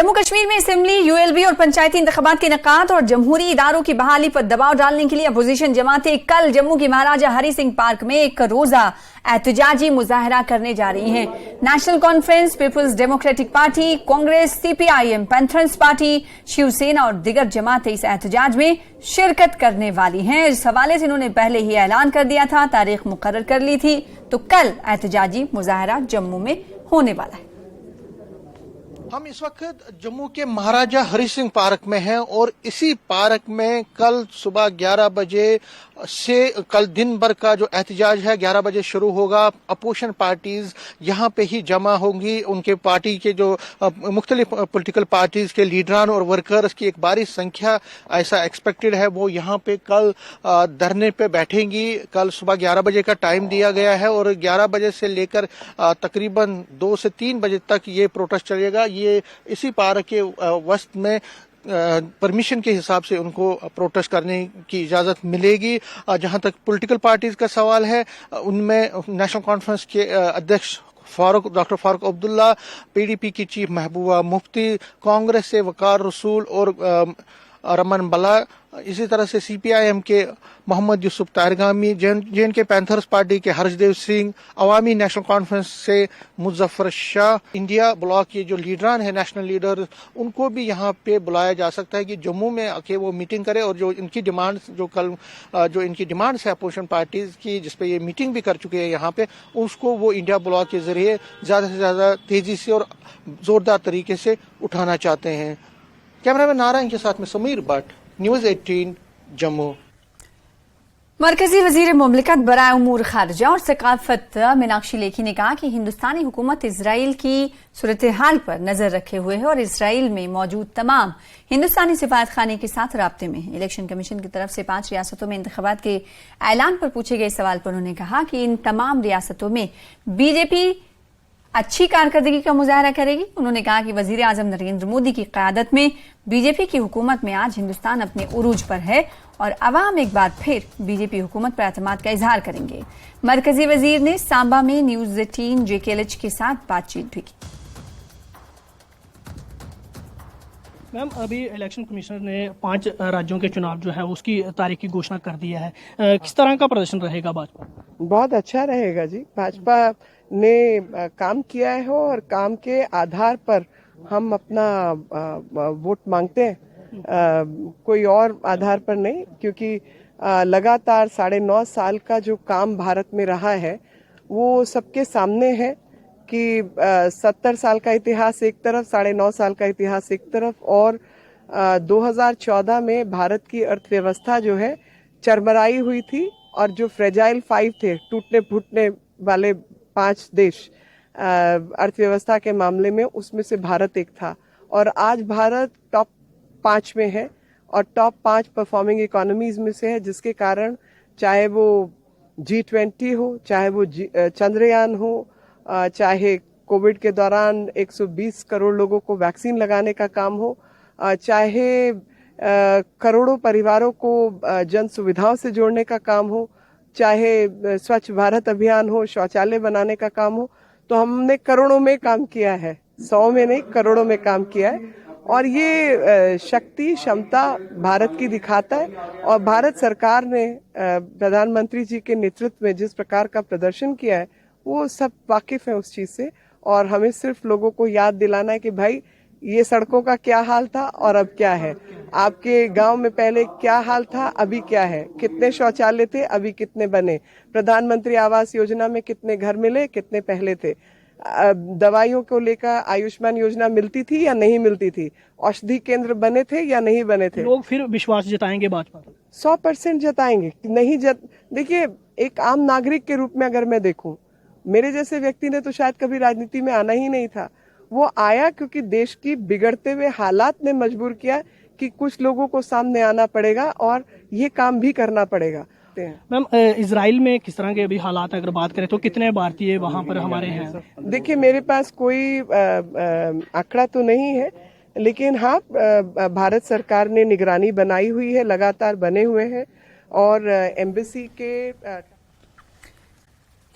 जम्मू कश्मीर में assembly, ULB और पंचायती इंतखाबात के इनेकाद और जमहूरी इदारों की बहाली पर दबाव डालने के लिए अपोजिशन जमातें कल जम्मू की महाराजा हरि सिंह पार्क में एक रोजा एहतजाजी मुजाहरा करने जा रही हैं। National Conference, People's Democratic Party, Congress, CPIM, Panthers Party, Shiv Sena और दिगर जमातें इस एहतजाज में शिरकत करने वाली हैं। इस हवाले से इन्होंने पहले ही ऐलान कर दिया था, तारीख मुकर्रर कर ली थी, तो कल एहतजाजी मुजाहरा जम्मू में होने वाला है। हम इस वक्त जम्मू के महाराजा हरि सिंह पार्क में हैं और इसी पार्क में कल सुबह 11 बजे से कल दिन भर का जो एहतजाज है 11 बजे शुरू होगा। अपोजिशन पार्टीज यहाँ पे ही जमा होंगी। उनके पार्टी के जो मुख्तलिफ पॉलिटिकल पार्टीज के लीडरान और वर्कर्स की एक भारी संख्या ऐसा एक्सपेक्टेड है वो यहाँ पे कल धरने पे बैठेंगी। कल सुबह 11 बजे का टाइम दिया गया है और 11 बजे से लेकर तकरीबन 2 से 3 बजे तक ये प्रोटेस्ट चलेगा। ये इसी पार्क के वस्त में परमिशन के हिसाब से उनको प्रोटेस्ट करने की इजाजत मिलेगी। जहां तक पॉलिटिकल पार्टीज का सवाल है, उनमें नेशनल कॉन्फ्रेंस के अध्यक्ष डॉक्टर फारूक अब्दुल्ला, पीडीपी की चीफ महबूबा मुफ्ती, कांग्रेस से वकार रसूल और रमन बला, इसी तरह से सीपीआईएम के मोहम्मद यूसुफ तारगामी, जे.एन.के पैंथर्स पार्टी के हर्षदेव सिंह, अवामी नेशनल कॉन्फ्रेंस से मुजफ्फर शाह, इंडिया ब्लॉक के जो लीडरान है नेशनल लीडर, उनको भी यहाँ पे बुलाया जा सकता है कि जम्मू में आके वो मीटिंग करे और जो इनकी डिमांड्स जो इनकी डिमांड्स है अपोजिशन पार्टीज की, जिसपे ये मीटिंग भी कर चुके हैं यहाँ पे, उसको वो इंडिया ब्लॉक के जरिए ज्यादा से ज्यादा तेजी से और जोरदार तरीके से उठाना चाहते हैं। कैमरामैन नारायण के साथ में समीर भट्ट, न्यूज 18 जम्मू। मरकजी वजीर मुमलिकत बराए उमूर खारजा और सकाफत मीनाक्षी लेखी ने कहा कि हिंदुस्तानी हुकूमत इजराइल की सूरत हाल पर नजर रखे हुए है और इजराइल में मौजूद तमाम हिंदुस्तानी सिफारत खाने के साथ राब्ते में है। इलेक्शन कमीशन की तरफ से 5 रियासतों में इंतखाबात के ऐलान पर पूछे गए सवाल पर उन्होंने कहा कि इन तमाम रियासतों में बीजेपी अच्छी कारकर्दगी का मुजाहरा करेगी। उन्होंने कहा कि वजीर आजम नरेंद्र मोदी की क़यादत में बीजेपी की हुकूमत में आज हिंदुस्तान अपने उरूज पर है और अवाम एक बार फिर बीजेपी हुकूमत पर एतमाद का इजहार करेंगे। मरकजी वजीर ने सांबा में न्यूज 18 JKLH के साथ बातचीत भी की। मैम, अभी इलेक्शन कमिश्नर ने 5 राज्यों के चुनाव जो है उसकी तारीख की घोषणा कर दी है। किस तरह का प्रदर्शन रहेगा भाजपा? बहुत अच्छा रहेगा जी। भाजपा ने काम किया है और काम के आधार पर हम अपना वोट मांगते हैं, कोई और आधार पर नहीं, क्योंकि लगातार 9.5 साल का जो काम भारत में रहा है वो सबके सामने है कि 70 साल का इतिहास एक तरफ, 9.5 साल का इतिहास एक तरफ, और 2014 में भारत की अर्थव्यवस्था जो है चरमराई हुई थी और जो फ्रेजाइल 5 थे, टूटने फूटने वाले 5 देश अर्थव्यवस्था के मामले में, उसमें से भारत एक था। और आज भारत टॉप 5 में है और टॉप 5 परफॉर्मिंग इकोनॉमीज में से है, जिसके कारण चाहे वो G20 हो, चाहे वो चंद्रयान हो, चाहे कोविड के दौरान 120 करोड़ लोगों को वैक्सीन लगाने का काम हो, चाहे करोड़ों परिवारों को जन सुविधाओं से जोड़ने का काम हो, चाहे स्वच्छ भारत अभियान हो, शौचालय बनाने का काम हो, तो हमने करोड़ों में काम किया है, 100 में नहीं करोड़ों में काम किया है। और ये शक्ति क्षमता भारत की दिखाता है और भारत सरकार ने प्रधानमंत्री जी के नेतृत्व में जिस प्रकार का प्रदर्शन किया है वो सब वाकिफ है उस चीज से। और हमें सिर्फ लोगों को याद दिलाना है कि भाई ये सड़कों का क्या हाल था और अब क्या है, आपके गांव में पहले क्या हाल था अभी क्या है, कितने शौचालय थे अभी कितने बने, प्रधानमंत्री आवास योजना में कितने घर मिले कितने पहले थे, दवाइयों को लेकर आयुष्मान योजना मिलती थी या नहीं मिलती थी, औषधि केंद्र बने थे या नहीं बने थे। लोग फिर विश्वास जताएंगे भाजपा पर? 100% जताएंगे। नहीं देखिए, एक आम नागरिक के रूप में अगर मैं देखूं, मेरे जैसे व्यक्ति ने तो शायद कभी राजनीति में आना ही नहीं था, वो आया क्योंकि देश की बिगड़ते हुए हालात ने मजबूर किया कि कुछ लोगों को सामने आना पड़ेगा और ये काम भी करना पड़ेगा। मैम, इजराइल में किस तरह के अभी हालात अगर बात करें तो कितने भारतीय वहां पर हमारे हैं? देखिए, मेरे पास कोई आंकड़ा तो नहीं है, लेकिन हाँ, भारत सरकार ने निगरानी बनाई हुई है, लगातार बने हुए हैं और एम्बेसी के